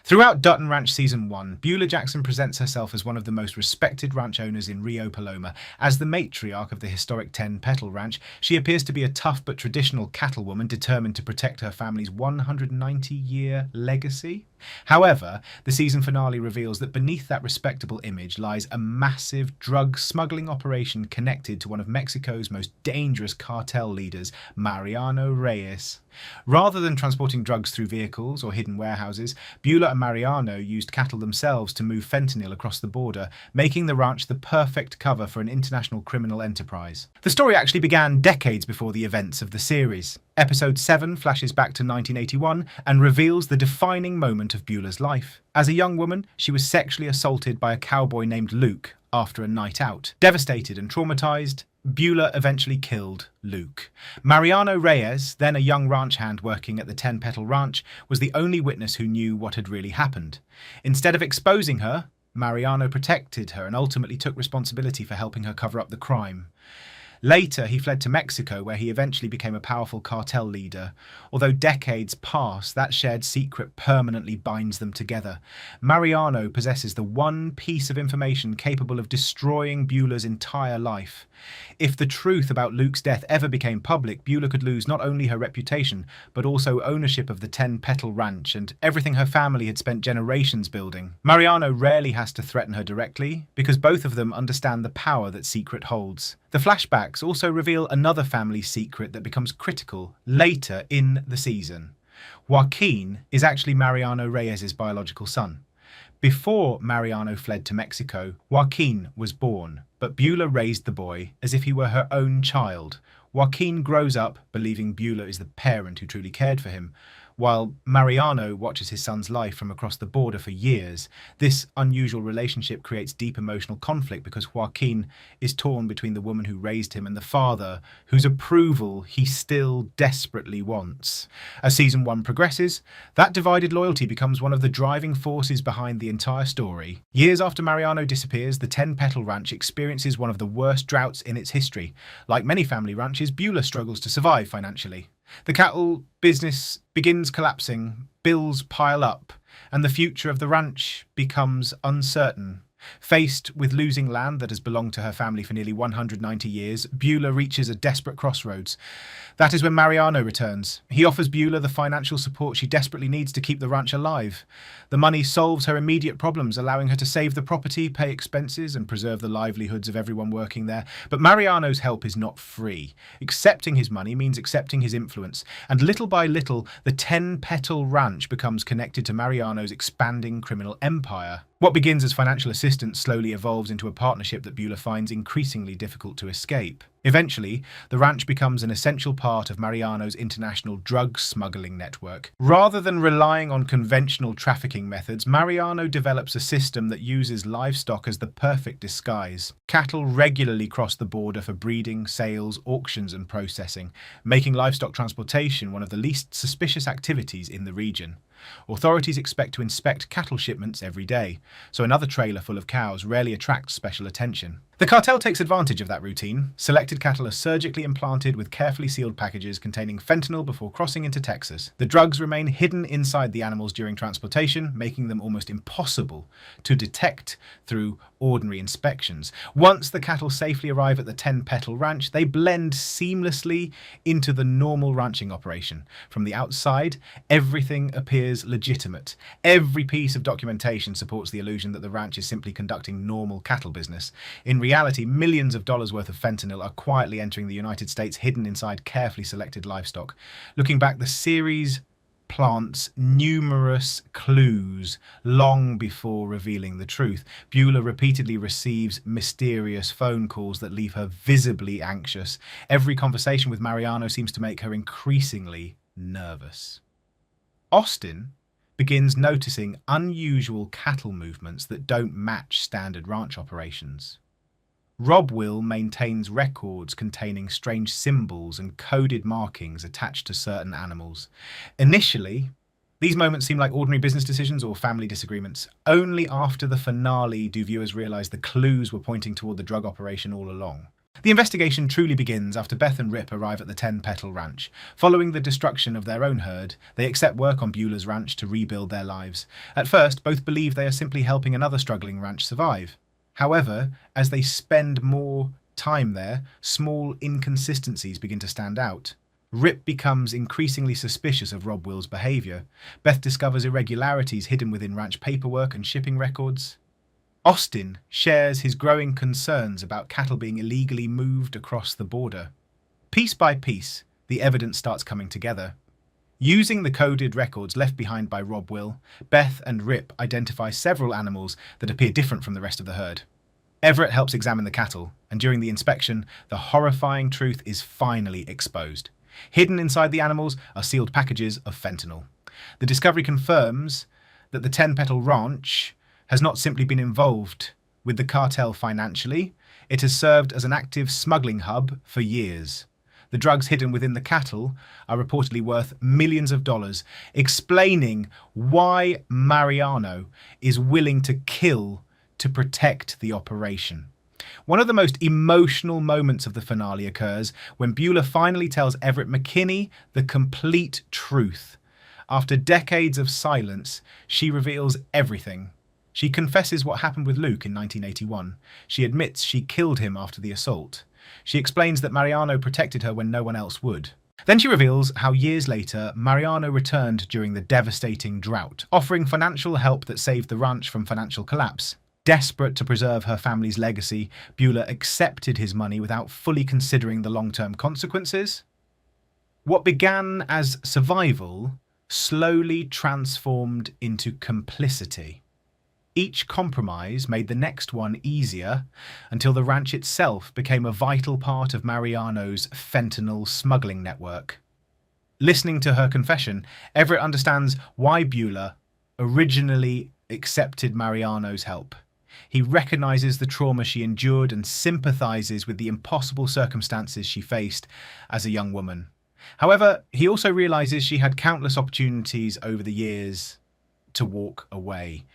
Throughout Dutton Ranch Season 1, Beulah Jackson presents herself as one of the most respected ranch owners in Rio Paloma. As the matriarch of the historic 10 Petal Ranch, she appears to be a tough but traditional cattlewoman determined to protect her family's 190-year legacy. However, the season finale reveals that beneath that respectable image lies a massive drug smuggling operation connected to one of Mexico's most dangerous cartel leaders, Mariano Reyes. Rather than transporting drugs through vehicles or hidden warehouses, Beulah and Mariano used cattle themselves to move fentanyl across the border, making the ranch the perfect cover for an international criminal enterprise. The story actually began decades before the events of the series. Episode 7 flashes back to 1981 and reveals the defining moment of Beulah's life. As a young woman, she was sexually assaulted by a cowboy named Luke after a night out. Devastated and traumatized, Beulah eventually killed Luke. Mariano Reyes, then a young ranch hand working at the 10 Petal Ranch, was the only witness who knew what had really happened. Instead of exposing her, Mariano protected her and ultimately took responsibility for helping her cover up the crime. Later, he fled to Mexico, where he eventually became a powerful cartel leader. Although decades pass, that shared secret permanently binds them together. Mariano possesses the one piece of information capable of destroying Beulah's entire life. If the truth about Luke's death ever became public, Beulah could lose not only her reputation, but also ownership of the 10 Petal Ranch and everything her family had spent generations building. Mariano rarely has to threaten her directly, because both of them understand the power that secret holds. The flashbacks also reveal another family secret that becomes critical later in the season. Joaquin is actually Mariano Reyes' biological son. Before Mariano fled to Mexico, Joaquin was born, but Beulah raised the boy as if he were her own child. Joaquin grows up believing Beulah is the parent who truly cared for him, while Mariano watches his son's life from across the border for years. This unusual relationship creates deep emotional conflict because Joaquin is torn between the woman who raised him and the father whose approval he still desperately wants. As Season 1 progresses, that divided loyalty becomes one of the driving forces behind the entire story. Years after Mariano disappears, the 10 Petal Ranch experiences one of the worst droughts in its history. Like many family ranches, Beulah struggles to survive financially. The cattle business begins collapsing, bills pile up, and the future of the ranch becomes uncertain. Faced with losing land that has belonged to her family for nearly 190 years, Beulah reaches a desperate crossroads. That is when Mariano returns. He offers Beulah the financial support she desperately needs to keep the ranch alive. The money solves her immediate problems, allowing her to save the property, pay expenses, and preserve the livelihoods of everyone working there. But Mariano's help is not free. Accepting his money means accepting his influence, and little by little, the 10 Petal Ranch becomes connected to Mariano's expanding criminal empire. What begins as financial assistance slowly evolves into a partnership that Beulah finds increasingly difficult to escape. Eventually, the ranch becomes an essential part of Mariano's international drug smuggling network. Rather than relying on conventional trafficking methods, Mariano develops a system that uses livestock as the perfect disguise. Cattle regularly cross the border for breeding, sales, auctions, and processing, making livestock transportation one of the least suspicious activities in the region. Authorities expect to inspect cattle shipments every day, so another trailer full of cows rarely attracts special attention. The cartel takes advantage of that routine. Selected cattle are surgically implanted with carefully sealed packages containing fentanyl before crossing into Texas. The drugs remain hidden inside the animals during transportation, making them almost impossible to detect through ordinary inspections. Once the cattle safely arrive at the 10 Petal Ranch, they blend seamlessly into the normal ranching operation. From the outside, everything appears legitimate. Every piece of documentation supports the illusion that the ranch is simply conducting normal cattle business. In reality, millions of dollars worth of fentanyl are quietly entering the United States, hidden inside carefully selected livestock. Looking back, the series plants numerous clues long before revealing the truth. Beulah repeatedly receives mysterious phone calls that leave her visibly anxious. Every conversation with Mariano seems to make her increasingly nervous. Austin begins noticing unusual cattle movements that don't match standard ranch operations. Rob Will maintains records containing strange symbols and coded markings attached to certain animals. Initially, these moments seem like ordinary business decisions or family disagreements. Only after the finale do viewers realize the clues were pointing toward the drug operation all along. The investigation truly begins after Beth and Rip arrive at the 10 Petal Ranch. Following the destruction of their own herd, they accept work on Beulah's ranch to rebuild their lives. At first, both believe they are simply helping another struggling ranch survive. However, as they spend more time there, small inconsistencies begin to stand out. Rip becomes increasingly suspicious of Rob Will's behaviour. Beth discovers irregularities hidden within ranch paperwork and shipping records. Austin shares his growing concerns about cattle being illegally moved across the border. Piece by piece, the evidence starts coming together. Using the coded records left behind by Rob Will, Beth and Rip identify several animals that appear different from the rest of the herd. Everett helps examine the cattle, and during the inspection, the horrifying truth is finally exposed. Hidden inside the animals are sealed packages of fentanyl. The discovery confirms that the 10 Petal Ranch has not simply been involved with the cartel financially, it has served as an active smuggling hub for years. The drugs hidden within the cattle are reportedly worth millions of dollars, explaining why Mariano is willing to kill to protect the operation. One of the most emotional moments of the finale occurs when Beulah finally tells Everett McKinney the complete truth. After decades of silence, she reveals everything. She confesses what happened with Luke in 1981. She admits she killed him after the assault. She explains that Mariano protected her when no one else would. Then she reveals how years later, Mariano returned during the devastating drought, offering financial help that saved the ranch from financial collapse. Desperate to preserve her family's legacy, Beulah accepted his money without fully considering the long-term consequences. What began as survival slowly transformed into complicity. Each compromise made the next one easier until the ranch itself became a vital part of Mariano's fentanyl smuggling network. Listening to her confession, Everett understands why Beulah originally accepted Mariano's help. He recognizes the trauma she endured and sympathizes with the impossible circumstances she faced as a young woman. However, he also realizes she had countless opportunities over the years to walk away.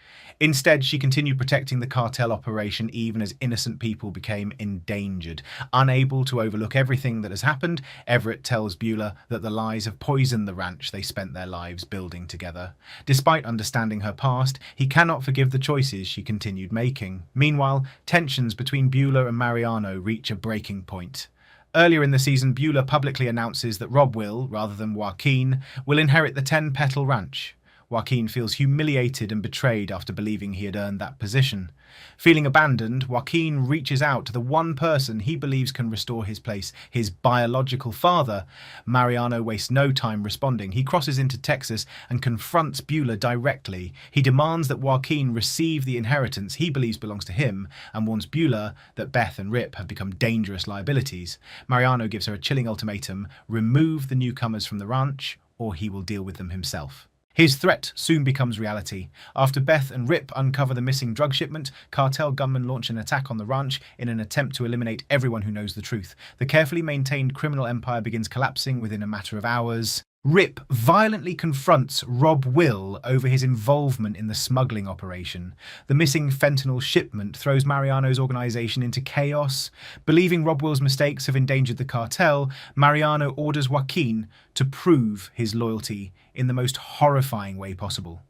Instead, she continued protecting the cartel operation even as innocent people became endangered. Unable to overlook everything that has happened, Everett tells Beulah that the lies have poisoned the ranch they spent their lives building together. Despite understanding her past, he cannot forgive the choices she continued making. Meanwhile, tensions between Beulah and Mariano reach a breaking point. Earlier in the season, Beulah publicly announces that Rob will, rather than Joaquin, will inherit the 10 Petal Ranch. Joaquin feels humiliated and betrayed after believing he had earned that position. Feeling abandoned, Joaquin reaches out to the one person he believes can restore his place, his biological father. Mariano wastes no time responding. He crosses into Texas and confronts Beulah directly. He demands that Joaquin receive the inheritance he believes belongs to him and warns Beulah that Beth and Rip have become dangerous liabilities. Mariano gives her a chilling ultimatum: remove the newcomers from the ranch or he will deal with them himself. His threat soon becomes reality. After Beth and Rip uncover the missing drug shipment, cartel gunmen launch an attack on the ranch in an attempt to eliminate everyone who knows the truth. The carefully maintained criminal empire begins collapsing within a matter of hours. Rip violently confronts Rob Will over his involvement in the smuggling operation. The missing fentanyl shipment throws Mariano's organization into chaos. Believing Rob Will's mistakes have endangered the cartel, Mariano orders Joaquin to prove his loyalty in the most horrifying way possible.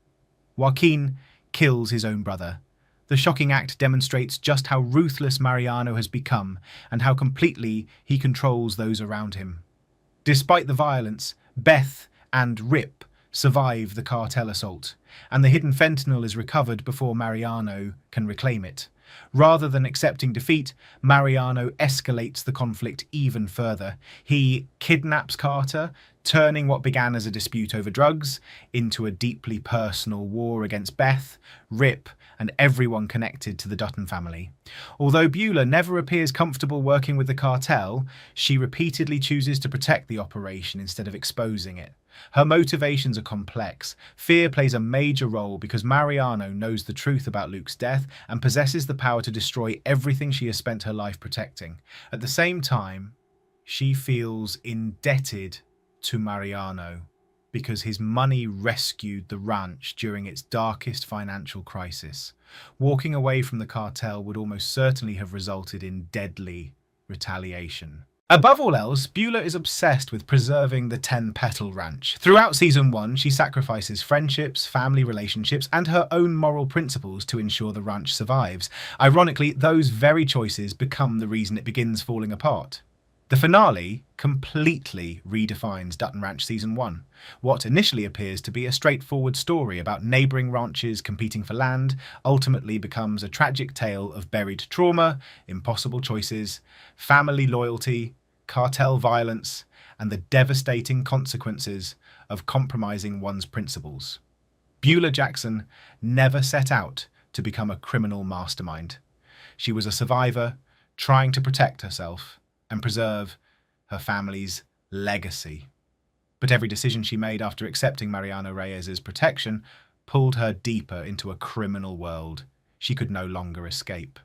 Joaquin kills his own brother. The shocking act demonstrates just how ruthless Mariano has become and how completely he controls those around him. Despite the violence, Beth and Rip survive the cartel assault, and the hidden fentanyl is recovered before Mariano can reclaim it. Rather than accepting defeat, Mariano escalates the conflict even further. He kidnaps Carter, turning what began as a dispute over drugs into a deeply personal war against Beth, Rip, and everyone connected to the Dutton family. Although Beulah never appears comfortable working with the cartel, she repeatedly chooses to protect the operation instead of exposing it. Her motivations are complex. Fear plays a major role because Mariano knows the truth about Luke's death and possesses the power to destroy everything she has spent her life protecting. At the same time, she feels indebted to Mariano because his money rescued the ranch during its darkest financial crisis. Walking away from the cartel would almost certainly have resulted in deadly retaliation. Above all else, Beulah is obsessed with preserving the 10 Petal Ranch. Throughout Season 1, she sacrifices friendships, family relationships, and her own moral principles to ensure the ranch survives. Ironically, those very choices become the reason it begins falling apart. The finale completely redefines Dutton Ranch Season 1. What initially appears to be a straightforward story about neighbouring ranches competing for land ultimately becomes a tragic tale of buried trauma, impossible choices, family loyalty, cartel violence, and the devastating consequences of compromising one's principles. Beulah Jackson never set out to become a criminal mastermind. She was a survivor trying to protect herself and preserve her family's legacy. But every decision she made after accepting Mariano Reyes's protection pulled her deeper into a criminal world she could no longer escape.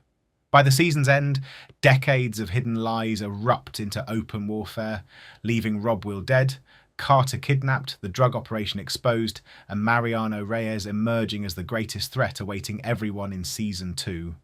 By the season's end, decades of hidden lies erupt into open warfare, leaving Rob Will dead, Carter kidnapped, the drug operation exposed, and Mariano Reyes emerging as the greatest threat awaiting everyone in Season 2.